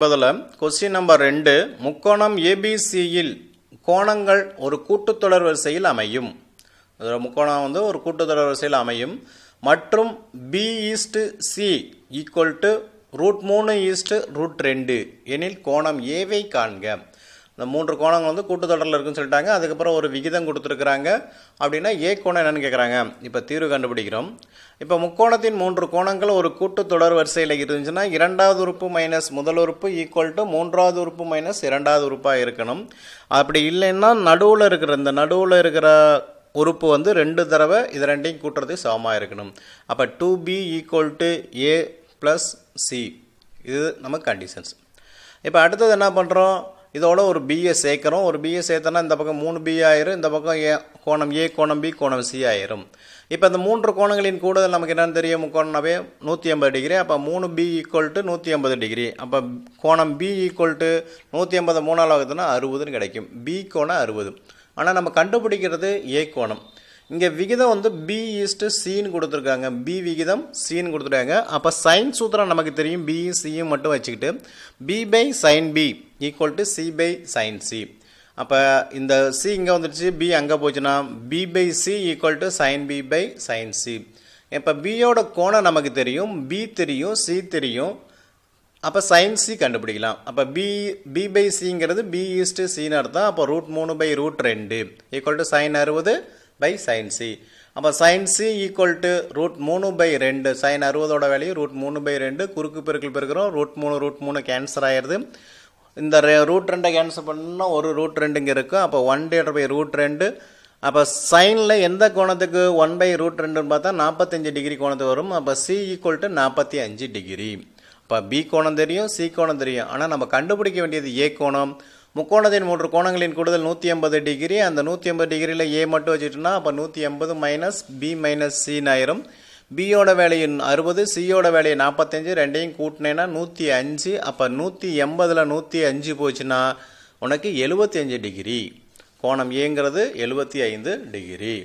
Question number 2 முக்கோணம் ஏபிசியில் கோணங்கள் ஒரு கூட்டுத்தொடர் வரிசையில் அமையும். முக்கோணம் வந்து ஒரு கூட்டுத்தொடர் வரிசையில் அமையும் மற்றும் b is to c equal to √3 is to √2 எனில் கோணம் ஏவை காண்க. இந்த மூன்று கோணங்கள் வந்து கூட்டுத்தொடரில் இருக்குன்னு சொல்லிட்டாங்க. அதுக்கப்புறம் ஒரு விகிதம் கொடுத்துருக்குறாங்க. அப்படின்னா ஏ கோணம் என்னன்னு கேட்குறாங்க. இப்போ தீர்வு கண்டுபிடிக்கிறோம். இப்போ முக்கோணத்தின் மூன்று கோணங்கள் ஒரு கூட்டுத்தொடர் வரிசையில் இருந்துச்சுன்னா இரண்டாவது உறுப்பு மைனஸ் முதல் உறுப்பு ஈக்குவல் டு மூன்றாவது உறுப்பு மைனஸ் இரண்டாவது உறுப்பாக இருக்கணும். அப்படி இல்லைன்னா நடுவில் இருக்கிற உறுப்பு வந்து ரெண்டு தடவை இது ரெண்டையும் கூட்டுறது சமமாக இருக்கணும். அப்போ 2b equal to a plus C, இது நம்ம கண்டிஷன்ஸ். இப்போ அடுத்தது என்ன பண்ணுறோம், இதோட ஒரு பிஏ சேர்க்குறோம். ஒரு பிஏ சேர்த்தோன்னா இந்த பக்கம் 3b ஆயிரும், இந்த பக்கம் கோணம் ஏ கோணம் பி கோணம் சி ஆயிரும். இப்போ இந்த மூன்று கோணங்களின் கூடுதல் நமக்கு என்னன்னு தெரியும், முக்கோணம்னாவே 180 டிகிரி. அப்போ 3b ஈக்குவல் டு 180 டிகிரி. அப்போ கோணம் b ஈக்குவல் டு 180 மூணால் வகுத்துனா 60ன்னு கிடைக்கும். b கோணம் 60. ஆனால் நம்ம கண்டுபிடிக்கிறது ஏ கோணம். இங்கே விகிதம் வந்து b ஈஸ்ட் சின்னு கொடுத்துருக்காங்க. b விகிதம் சின்னு கொடுத்துருக்காங்க. அப்போ சைன் சூத்திரம் நமக்கு தெரியும். b சியும் மட்டும் வச்சுக்கிட்டு b by sine b equal to C by sine C. அப்போ இந்த சி இங்கே வந்துடுச்சு, b அங்கே போச்சுன்னா b by C equal to sine b by sine C. இப்போ பியோட கோணம் நமக்கு தெரியும், b தெரியும், சி தெரியும். அப்போ சைன் சி கண்டுபிடிக்கலாம். அப்போ b பை சிங்கிறது b ஈஸ்ட் சின்னு அர்த்தம். அப்போ √3 by √2 equal to sine 60 by sine C. அப்போ sine c equal to √3 by 2. Sine 60ஓட வேல்யூ √3 பை 2. குறுக்கு பெருக்கல் பெருக்கிறோம், √3 கேன்சல் ஆயிடுது. இந்த √2 கேன்சல் பண்ணால் ஒரு √2 இங்கே இருக்கும். அப்போ 1 பை √2. அப்போ சைனில் எந்த கோணத்துக்கு 1 பை √2ன்னு பார்த்தா 45 டிகிரி கோணத்துக்கு வரும். அப்போ சி ஈக்குவல் டு 45 டிகிரி. இப்போ பி கோணம் தெரியும், சி கோணம் தெரியும். ஆனால் நம்ம கண்டுபிடிக்க வேண்டியது ஏ கோணம். முக்கோணத்தின் மூன்று கோணங்களின் கூடுதல் 180 டிகிரி. அந்த 180 டிகிரியில் ஏ மட்டும் வச்சுட்டோம்னா அப்போ 180 மைனஸ் பி மைனஸ் சின்னு ஆயிரும். பியோட வேலையை 60, சியோட வேலையை 45, ரெண்டையும் கூட்டினேன்னா 105. அப்போ 180ல் 105 போச்சுன்னா உனக்கு 75 டிகிரி. கோணம் ஏங்கிறது 75 டிகிரி.